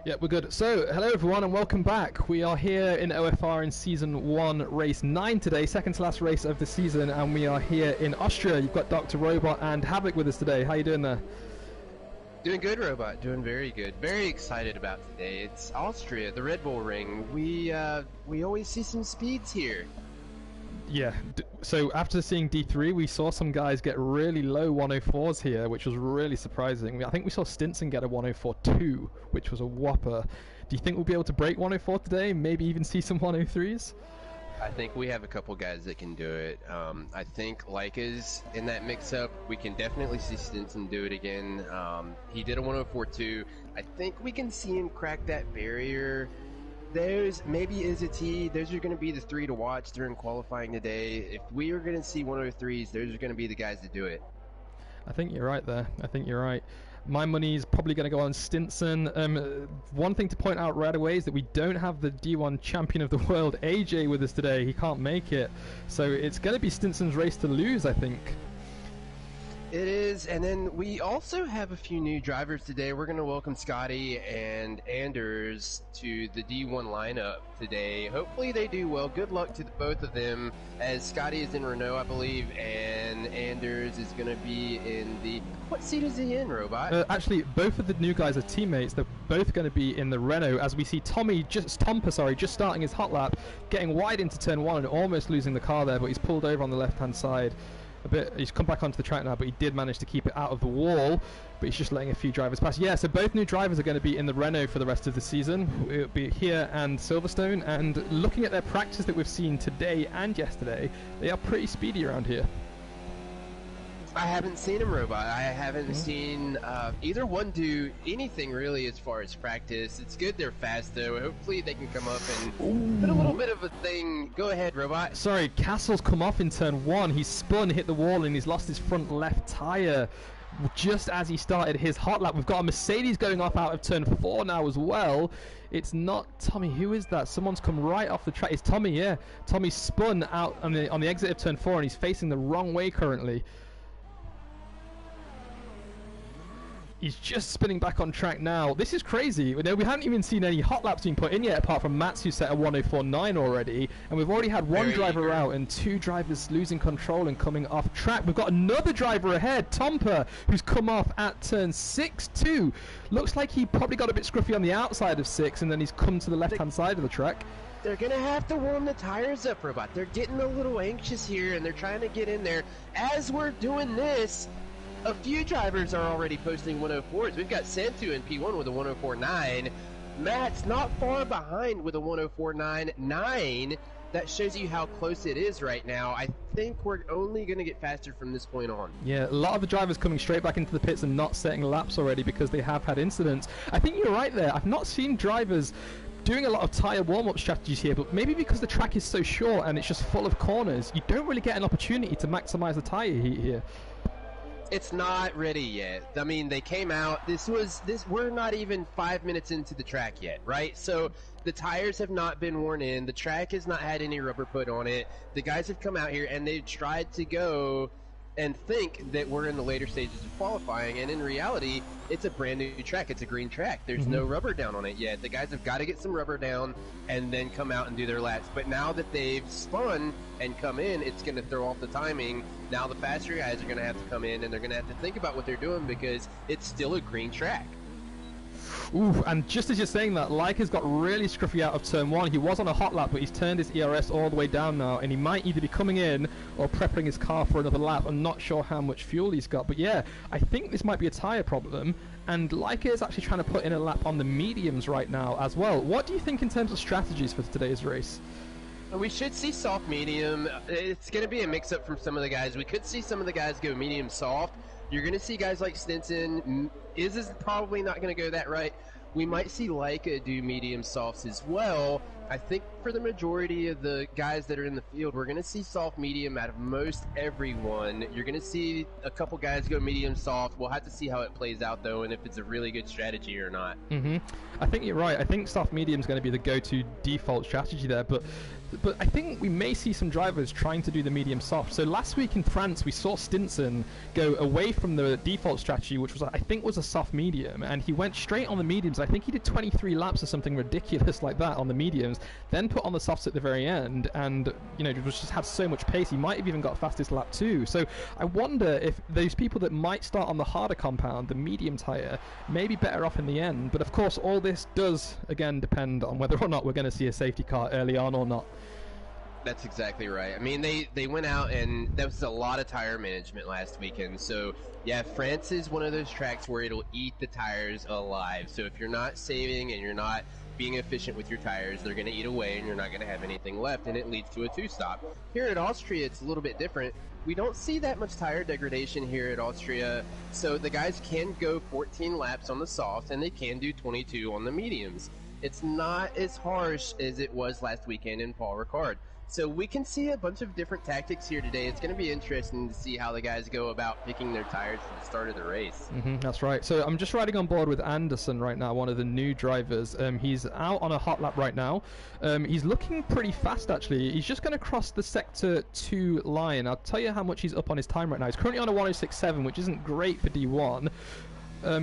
Yeah, we're good. So, hello everyone and welcome back. We are here in OFR in Season 1, Race 9 today, second to last race of the season, and we are here in Austria. You've got Dr. Robot and Havoc with us today. How you doing there? Doing good, Robot. Doing very good. Very excited about today. It's Austria, the Red Bull Ring. We always see some speeds here. Yeah, so after seeing D3, we saw some guys get really low 104s here, which was really surprising. I think we saw Stinson get a 104.2, which was a whopper. Do you think we'll be able to break 104 today? Maybe even see some 103s? I think we have a couple guys that can do it. I think Leica's in that mix-up. We can definitely see Stinson do it again. He did a 104.2. I think we can see him crack that barrier. There's maybe Izzy. Those are going to be the three to watch during qualifying today. If we are going to see 103s, those are going to be the guys to do it. I think you're right there. I think you're right. My money's probably going to go on Stinson. One thing to point out right away is that we don't have the D1 champion of the world, AJ, with us today. He can't make it. So it's going to be Stinson's race to lose, I think. It is, and then we also have a few new drivers today. We're going to welcome Scotty and Anders to the D1 lineup today. Hopefully they do well. Good luck to both of them, as Scotty is in Renault, I believe, and Anders is going to be in the... What seat is he in, Robot? Actually, both of the new guys are teammates. They're both going to be in the Renault, as we see Tomper just starting his hot lap, getting wide into turn 1 and almost losing the car there, but he's pulled over on the left-hand side. He's come back onto the track now, but he did manage to keep it out of the wall, but he's just letting a few drivers pass. Yeah, so both new drivers are going to be in the Renault for the rest of the season. It'll be here and Silverstone, and looking at their practice that we've seen today and yesterday, they are pretty speedy around here. I haven't seen him, Robot. I haven't seen either one do anything really as far as practice. It's good they're fast, though. Hopefully they can come up and put a little bit of a thing. Go ahead, Robot. Sorry, Castle's come off in turn 1. He's spun, hit the wall, and he's lost his front left tyre just as he started his hot lap. We've got a Mercedes going off out of turn 4 now as well. It's not Tommy. Who is that? Someone's come right off the track. It's Tommy, yeah. Tommy spun out on the exit of turn 4, and he's facing the wrong way currently. He's just spinning back on track now. This is crazy. We haven't even seen any hot laps being put in yet, apart from Mats, who set a 104.9 already. And we've already had one driver out and two drivers losing control and coming off track. We've got another driver ahead, Tomper, who's come off at turn 6 too. Looks like he probably got a bit scruffy on the outside of 6, and then he's come to the left-hand side of the track. They're going to have to warm the tires up, Robot. They're getting a little anxious here, and they're trying to get in there. As we're doing this, a few drivers are already posting 104s. We've got Santu in P1 with a 104.9. Matt's not far behind with a 104.9. That shows you how close it is right now. I think we're only going to get faster from this point on. Yeah, a lot of the drivers coming straight back into the pits and not setting laps already because they have had incidents. I think you're right there. I've not seen drivers doing a lot of tyre warm-up strategies here, but maybe because the track is so short and it's just full of corners, you don't really get an opportunity to maximize the tyre heat here. It's not ready yet. I mean, they came out. We're not even 5 minutes into the track yet, right? So the tires have not been worn in. The track has not had any rubber put on it. The guys have come out here and they've tried to go and think that we're in the later stages of qualifying, and in reality, it's a brand new track. It's a green track. There's no rubber down on it yet. The guys have got to get some rubber down and then come out and do their laps. But now that they've spun and come in, it's going to throw off the timing. Now the faster guys are going to have to come in, and they're going to have to think about what they're doing because it's still a green track. Ooh, and just as you're saying that, Leica's got really scruffy out of turn 1. He was on a hot lap, but he's turned his ERS all the way down now, and he might either be coming in or prepping his car for another lap. I'm not sure how much fuel he's got, but yeah, I think this might be a tyre problem, and Leica is actually trying to put in a lap on the mediums right now as well. What do you think in terms of strategies for today's race? We should see soft medium. It's going to be a mix-up from some of the guys. We could see some of the guys go medium soft. You're going to see guys like Stinson. Is probably not going to go that right. We might see Leica do medium softs as well. I think for the majority of the guys that are in the field, we're going to see soft medium out of most everyone. You're going to see a couple guys go medium soft. We'll have to see how it plays out, though, and if it's a really good strategy or not. I think you're right. I think soft medium is going to be the go-to default strategy there, but I think we may see some drivers trying to do the medium soft. So last week in France, we saw Stinson go away from the default strategy, which was, I think, was a soft medium, and he went straight on the mediums. I think he did 23 laps or something ridiculous like that on the mediums, then put on the softs at the very end, and you know, just had so much pace. He might have even got fastest lap too. So I wonder if those people that might start on the harder compound, the medium tire, may be better off in the end. But of course, all this does again depend on whether or not we're going to see a safety car early on or not. That's exactly right. I mean, they went out, and there was a lot of tire management last weekend. So, yeah, France is one of those tracks where it'll eat the tires alive. So if you're not saving and you're not being efficient with your tires, they're going to eat away, and you're not going to have anything left, and it leads to a two-stop. Here at Austria, it's a little bit different. We don't see that much tire degradation here at Austria, so the guys can go 14 laps on the softs, and they can do 22 on the mediums. It's not as harsh as it was last weekend in Paul Ricard. So we can see a bunch of different tactics here today. It's going to be interesting to see how the guys go about picking their tires for the start of the race. That's right. So I'm just riding on board with Anderson right now, one of the new drivers. He's out on a hot lap right now. He's looking pretty fast, actually. He's just going to cross the Sector 2 line. I'll tell you how much he's up on his time right now. He's currently on a 106.7, which isn't great for D1. I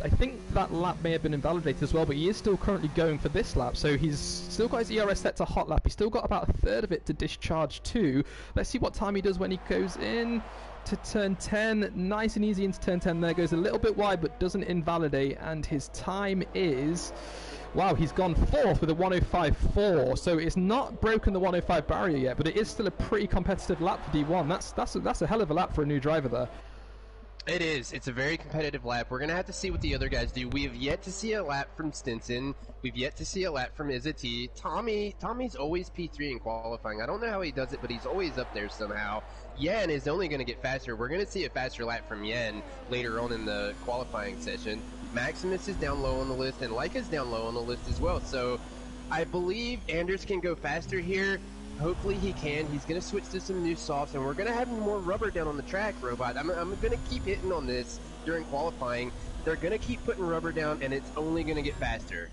think that lap may have been invalidated as well, but he is still currently going for this lap, so he's still got his ERS set to hot lap. He's still got about a third of it to discharge too. Let's see what time he does when he goes in to turn 10. Nice and easy into turn 10 there. Goes a little bit wide but doesn't invalidate, and his time is... Wow, he's gone fourth with a 105.4, so it's not broken the 105 barrier yet, but it is still a pretty competitive lap for D1. That's a hell of a lap for a new driver there. It is. It's a very competitive lap. We're going to have to see what the other guys do. We have yet to see a lap from Stinson. We've yet to see a lap from Izzati. Tommy's always P3 in qualifying. I don't know how he does it, but he's always up there somehow. Yen is only going to get faster. We're going to see a faster lap from Yen later on in the qualifying session. Maximus is down low on the list, and Leica's down low on the list as well. So I believe Anders can go faster here. Hopefully he can. He's going to switch to some new softs, and we're going to have more rubber down on the track, Robot. I'm going to keep hitting on this during qualifying. They're going to keep putting rubber down, and it's only going to get faster.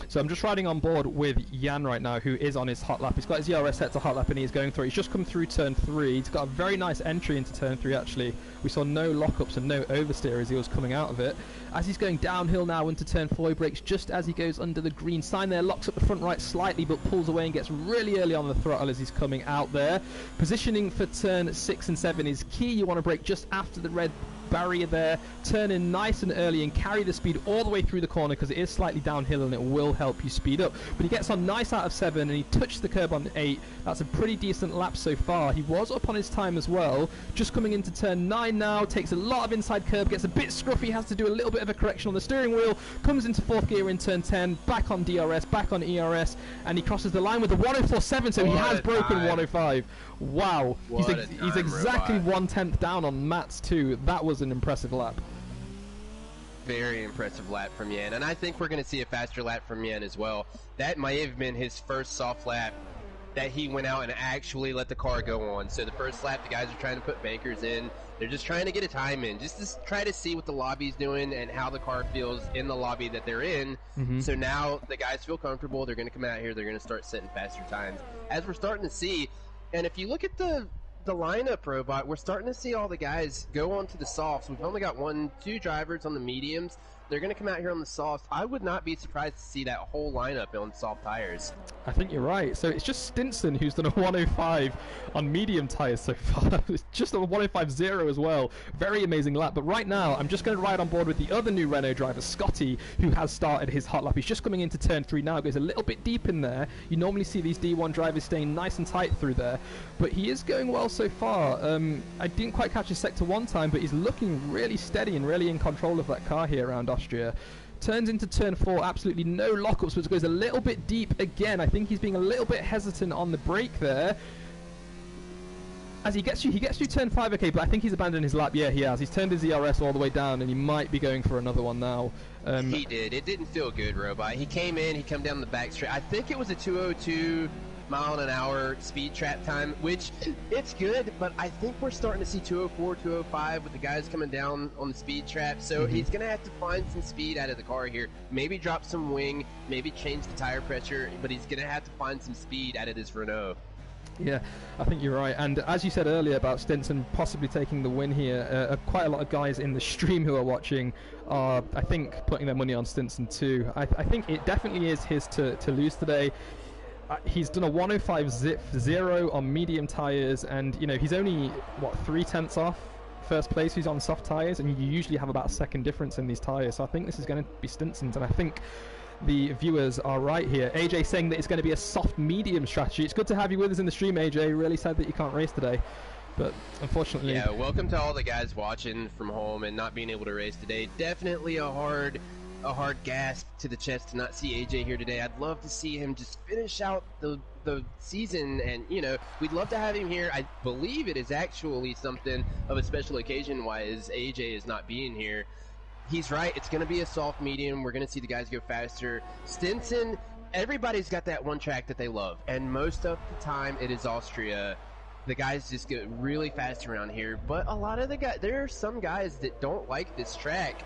So I'm just riding on board with Jan right now, who is on his hot lap. He's got his ERS set to hot lap, and he's going through. He's just come through turn 3. He's got a very nice entry into turn 3, actually. We saw no lockups and no oversteer as he was coming out of it. As he's going downhill now into turn 4, he brakes just as he goes under the green sign there, locks up the front right slightly, but pulls away and gets really early on the throttle as he's coming out there. Positioning for turn 6 and 7 is key. You want to brake just after the red barrier there, turn in nice and early and carry the speed all the way through the corner, because it is slightly downhill and it will help you speed up. But he gets on nice out of 7 and he touched the curb on 8. That's a pretty decent lap so far. He was up on his time as well. Just coming into turn 9 now, takes a lot of inside curb, gets a bit scruffy, has to do a little bit of a correction on the steering wheel, comes into 4th gear in turn 10, back on DRS, back on ERS, and he crosses the line with a 104.7, so he has broken 105. Wow, he's exactly 1/10 down on Mats too. That was an impressive lap. Very impressive lap from Yen, and I think we're going to see a faster lap from Yen as well. That might have been his first soft lap that he went out and actually let the car go on. So the first lap, the guys are trying to put bankers in. They're just trying to get a time in, just to try to see what the lobby's doing and how the car feels in the lobby that they're in. So now the guys feel comfortable. They're going to come out here. They're going to start setting faster times, as we're starting to see. And if you look at the lineup, Robot, we're starting to see all the guys go onto the softs. We've only got 2 drivers on the mediums. They're going to come out here on the softs. I would not be surprised to see that whole lineup on soft tires. I think you're right. So it's just Stinson who's done a 105 on medium tires so far. It's just a 105.0 as well. Very amazing lap. But right now, I'm just going to ride on board with the other new Renault driver, Scotty, who has started his hot lap. He's just coming into turn 3 now. It goes a little bit deep in there. You normally see these D1 drivers staying nice and tight through there. But he is going well so far. I didn't quite catch his sector 1 time, but he's looking really steady and really in control of that car here around Austria. Turns into turn 4, absolutely no lockups, but goes a little bit deep again. I think he's being a little bit hesitant on the brake there. As he gets through turn 5, okay, but I think he's abandoned his lap. Yeah, he has. He's turned his ERS all the way down, and he might be going for another one now. He did. It didn't feel good, Robot. He came in, he come down the back straight. I think it was a 202 mile-an-hour speed trap time, which it's good, but I think we're starting to see 204, 205 with the guys coming down on the speed trap, so he's going to have to find some speed out of the car here. Maybe drop some wing, maybe change the tire pressure, but he's going to have to find some speed out of this Renault. Yeah, I think you're right. And as you said earlier about Stinson possibly taking the win here, quite a lot of guys in the stream who are watching are, I think, putting their money on Stinson too. I think it definitely is his to lose today. He's done a 105.0 on medium tyres, and you know he's only, what, 3/10 off first place. He's on soft tyres, and you usually have about a second difference in these tyres. So I think this is going to be Stinson's, and I think the viewers are right here. AJ saying that it's going to be a soft medium strategy. It's good to have you with us in the stream, AJ. Really sad that you can't race today, but unfortunately. Yeah, welcome to all the guys watching from home and not being able to race today. Definitely a hard gasp to the chest to not see AJ here today. I'd love to see him just finish out the season, and you know, we'd love to have him here. I believe it is actually something of a special occasion why AJ is not being here. He's right. It's going to be a soft medium. We're going to see the guys go faster. Stinson, everybody's got that one track that they love, and most of the time it is Austria. The guys just get really fast around here, but a lot of the guys, there are some guys that don't like this track,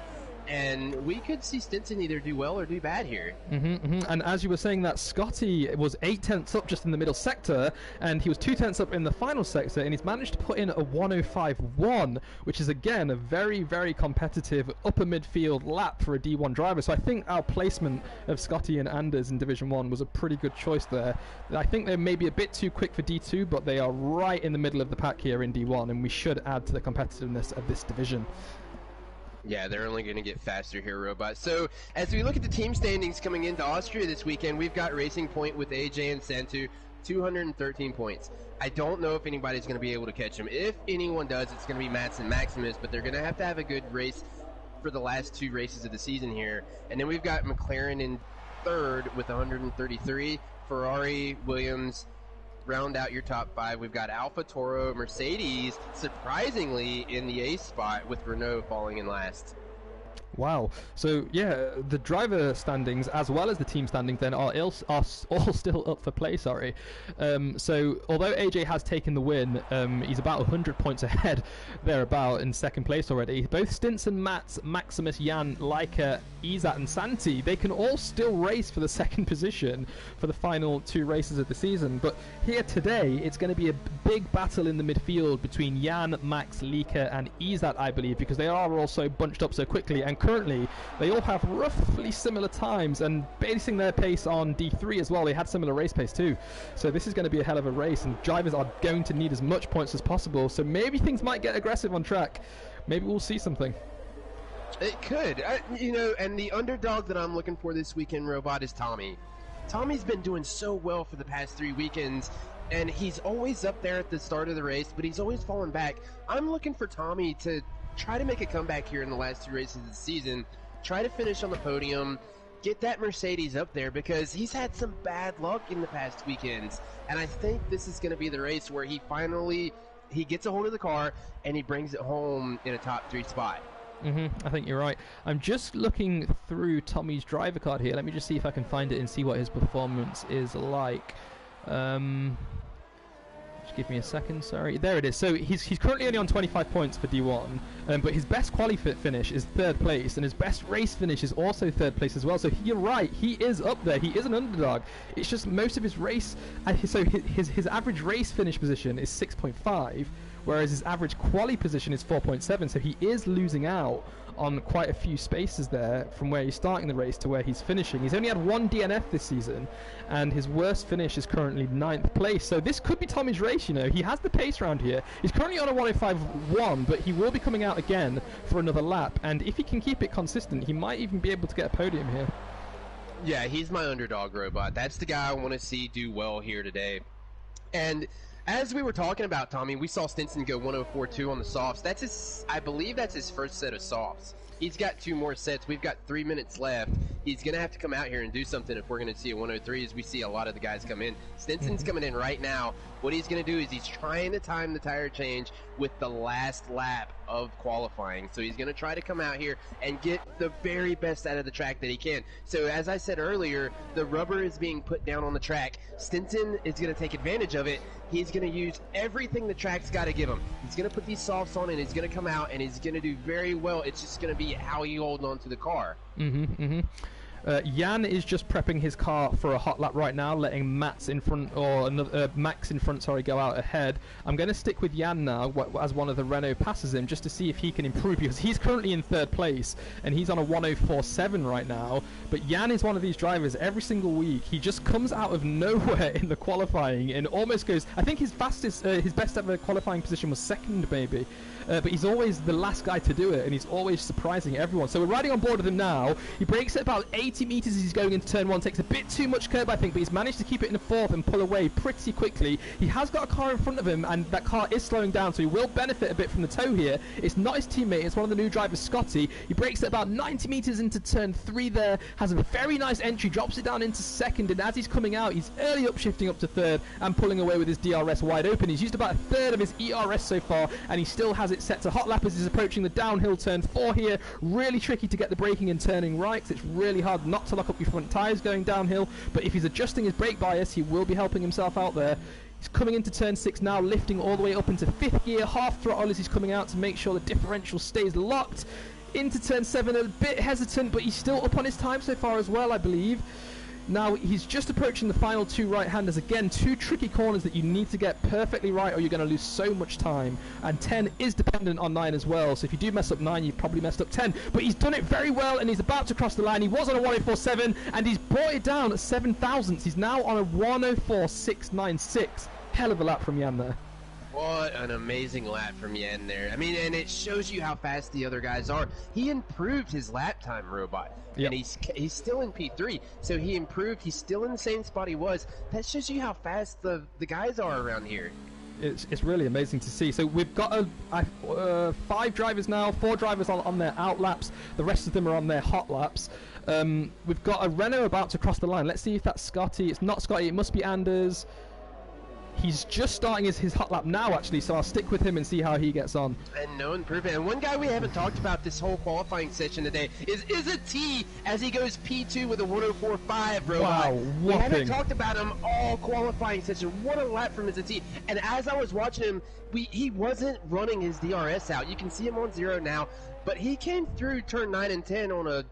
and we could see Stinson either do well or do bad here. And as you were saying that, Scotty was 8/10 up just in the middle sector, and he was 2/10 up in the final sector, and he's managed to put in a 105.1, which is again a very, very competitive upper midfield lap for a D1 driver. So I think our placement of Scotty and Anders in Division 1 was a pretty good choice there. I think they're maybe a bit too quick for D2, but they are right in the middle of the pack here in D1, and we should add to the competitiveness of this division. Yeah, they're only going to get faster here, Robot. So, as we look at the team standings coming into Austria this weekend, we've got Racing Point with AJ and Santu, 213 points. I don't know if anybody's going to be able to catch them. If anyone does, it's going to be Mats and Maximus, but they're going to have a good race for the last 2 races of the season here. And then we've got McLaren in third with 133, Ferrari, Williams, round out your top 5. We've got Alfa Toro, Mercedes, surprisingly in the ace spot, with Renault falling in last. Wow. So yeah, the driver standings as well as the team standings then are all still up for play. Sorry. So although AJ has taken the win, he's about 100 points ahead, thereabout, in second place already. Both Stinson, Mats, Maximus, Jan, Leica, Izat, and Santi, they can all still race for the second position for the final 2 races of the season. But here today, it's going to be a big battle in the midfield between Jan, Max, Leica, and Izat, I believe, because they are also bunched up so quickly, and currently they all have roughly similar times, and basing their pace on D3 as well. They had similar race pace too, so this is going to be a hell of a race, and drivers are going to need as much points as possible, so maybe things might get aggressive on track. Maybe we'll see something. It could. You know, and the underdog that I'm looking for this weekend, Robot, is Tommy. Tommy's been doing so well for the past 3 weekends, and he's always up there at the start of the race, but he's always fallen back. I'm looking for Tommy to try to make a comeback here in the last 2 races of the season, try to finish on the podium, get that Mercedes up there, because he's had some bad luck in the past weekends, and I think this is going to be the race where he gets a hold of the car and he brings it home in a top 3 spot. I think you're right. I'm just looking through Tommy's driver card here. Let me just see if I can find it and see what his performance is like. Just give me a second, sorry. There it is. So he's currently only on 25 points for D1, but his best quali finish is 3rd place, and his best race finish is also 3rd place as well. So you're right, he is up there. He is an underdog. It's just most of his race, so his average race finish position is 6.5, whereas his average quali position is 4.7. So he is losing out on quite a few spaces there from where he's starting the race to where he's finishing. He's only had 1 DNF this season, and his worst finish is currently 9th place. So this could be Tommy's race, you know. He has the pace around here. He's currently on a 105.1, but he will be coming out again for another lap, and if he can keep it consistent, he might even be able to get a podium here. Yeah, he's my underdog, Robot. That's the guy I want to see do well here today. And as we were talking about Tommy, we saw Stinson go 104.2 on the softs. I believe that's his first set of softs. He's got 2 more sets. We've got 3 minutes left. he's going to have to come out here and do something if we're going to see a 103 as we see a lot of the guys come in. Stinson's coming in right now. What he's going to do is he's trying to time the tire change with the last lap of qualifying. So he's going to try to come out here and get the very best out of the track that he can. So as I said earlier, the rubber is being put down on the track. Stinson is going to take advantage of it. He's going to use everything the track's got to give him. He's going to put these softs on and he's going to come out and he's going to do very well. It's just going to be how he holds on to the car. Jan is just prepping his car for a hot lap right now, letting Max in front, sorry, go out ahead. I'm going to stick with Jan now as one of the Renault passes him, just to see if he can improve, because he's currently in third place and he's on a 104.7 right now. But Jan is one of these drivers every single week. He just comes out of nowhere in the qualifying and almost goes. I think his best ever qualifying position was second, maybe. But he's always the last guy to do it, and he's always surprising everyone. So we're riding on board with him now. He brakes at about 80 meters as he's going into turn 1. Takes a bit too much curb, I think, but he's managed to keep it in the fourth and pull away pretty quickly. He has got a car in front of him, and that car is slowing down, so he will benefit a bit from the tow here. It's not his teammate, it's one of the new drivers, Scotty. He brakes at about 90 meters into turn 3 there, has a very nice entry, drops it down into second, and as he's coming out, he's early upshifting up to third and pulling away with his DRS wide open. He's used about a third of his ERS so far, and he still has it set to hot lap as he's approaching the downhill turn 4 here. Really tricky to get the braking and turning right, 'cause it's really hard not to lock up your front tyres going downhill, but if he's adjusting his brake bias, he will be helping himself out there. He's coming into turn 6 now, lifting all the way up into 5th gear, half throttle as he's coming out to make sure the differential stays locked. Into turn 7, a bit hesitant, but he's still up on his time so far as well, I believe. Now he's just approaching the final 2 right-handers. Again, 2 tricky corners that you need to get perfectly right or you're going to lose so much time. And 10 is dependent on 9 as well, so if you do mess up 9, you've probably messed up 10. But he's done it very well, and he's about to cross the line. He was on a 104.7, and he's brought it down at 7 thousandths. He's now on a 104.696. Hell of a lap from Jan there. What an amazing lap from Yen there. I mean, and it shows you how fast the other guys are. He improved his lap time, Robot. Yep. And he's still in P3, so he improved. He's still in the same spot he was. That shows you how fast the guys are around here. It's really amazing to see. So we've got 5 drivers now, 4 drivers on their out laps. The rest of them are on their hot laps. We've got a Renault about to cross the line. Let's see if that's Scotty. It's not Scotty, it must be Anders. He's just starting his hot lap now, actually, so I'll stick with him and see how he gets on. And no improvement. And one guy we haven't talked about this whole qualifying session today is a T as he goes P2 with a 104.5, Robot. Wow, we haven't talked about him all qualifying session. What a lap from Izzy. And as I was watching him, he wasn't running his DRS out. You can see him on 0 now, but he came through turn 9 and 10 on a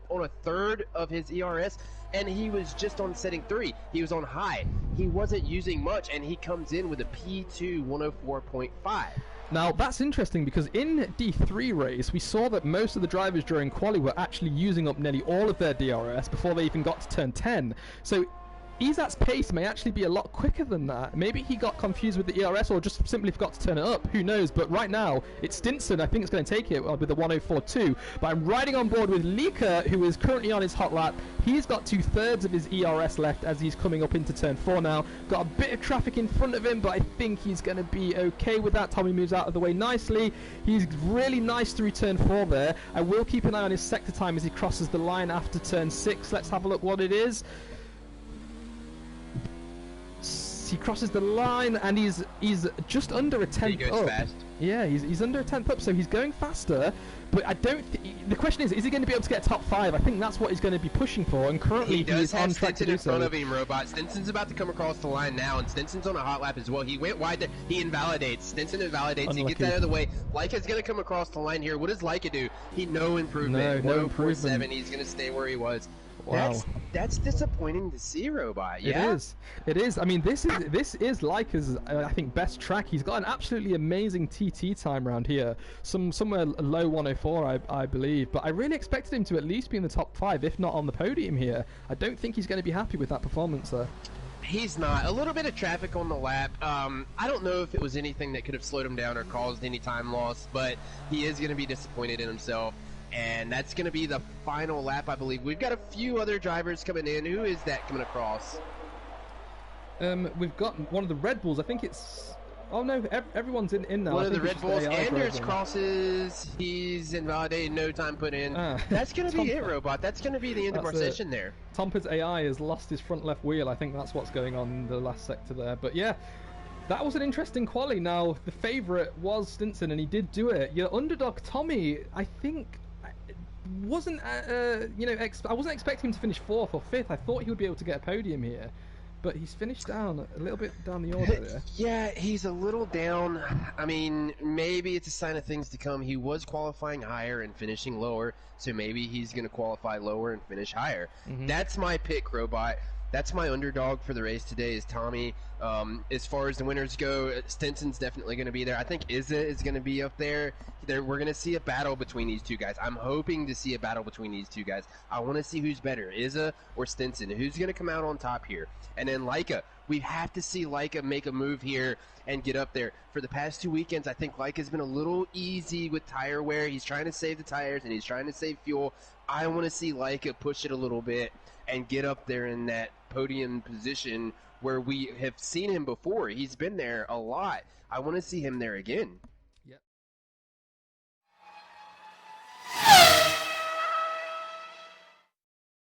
third of his ERS. And he was just on setting 3. He was on high. He wasn't using much, and he comes in with a P2 104.5. Now, that's interesting because in D3 race, we saw that most of the drivers during quali were actually using up nearly all of their DRS before they even got to turn 10. So Izat's pace may actually be a lot quicker than that. Maybe he got confused with the ERS or just simply forgot to turn it up. Who knows? But right now, it's Stinson. I think it's going to take it with the 104.2. But I'm riding on board with Lika, who is currently on his hot lap. He's got 2/3 of his ERS left as he's coming up into turn 4 now. Got a bit of traffic in front of him, but I think he's going to be okay with that. Tommy moves out of the way nicely. He's really nice through turn 4 there. I will keep an eye on his sector time as he crosses the line after turn 6. Let's have a look what it is. He crosses the line and he's just under a 10th he goes up. Fast. Yeah, he's under a 10th up, so he's going faster. But I don't. The question is he going to be able to get top 5? I think that's what he's going to be pushing for. And currently he does he's on track to do so. in front of him, Robot. Stinson's about to come across the line now, and Stinson's on a hot lap as well. He went wide there. He invalidates. Stinson invalidates. Unlucky. He gets out of the way. Leica's going to come across the line here. What does Leica do? No improvement. No improvement. He's going to stay where he was. Wow. That's disappointing to see, Robot. Yeah? It is. I mean, this is Leica's, I think, best track. He's got an absolutely amazing TT time around here. Somewhere low 104, I believe. But I really expected him to at least be in the top 5, if not on the podium here. I don't think he's going to be happy with that performance there. He's not. A little bit of traffic on the lap. I don't know if it was anything that could have slowed him down or caused any time loss, but he is going to be disappointed in himself. And that's going to be the final lap, I believe. We've got a few other drivers coming in. Who is that coming across? We've got one of the Red Bulls. I think it's Oh no, everyone's in now. One I of the think Red it's Bulls. just AI Anders drove them. crosses. He's invalidated. No time put in. That's going to be it, Robot. That's going to be the end of our session there. Tompa's AI has lost his front left wheel. I think that's what's going on in the last sector there. But yeah, that was an interesting quali. Now, the favourite was Stinson, and he did do it. Your underdog, Tommy, I think, wasn't, you know, I wasn't expecting him to finish 4th or 5th. I thought he would be able to get a podium here. But he's finished down a little bit down the order there. Yeah, he's a little down. I mean, maybe it's a sign of things to come. He was qualifying higher and finishing lower, so maybe he's going to qualify lower and finish higher. That's my pick, Robot. That's my underdog for the race today is Tommy. As far as the winners go, Stinson's definitely going to be there. I think Izza is going to be up there. We're going to see a battle between these two guys. I'm hoping to see a battle between these two guys. I want to see who's better, Izza or Stinson. Who's going to come out on top here? And then Leica. We have to see Leica make a move here and get up there. For the past 2 weekends, I think Leica's been a little easy with tire wear. He's trying to save the tires and he's trying to save fuel. I want to see Leica push it a little bit and get up there in that podium position where we have seen him before. He's been there a lot. I want to see him there again.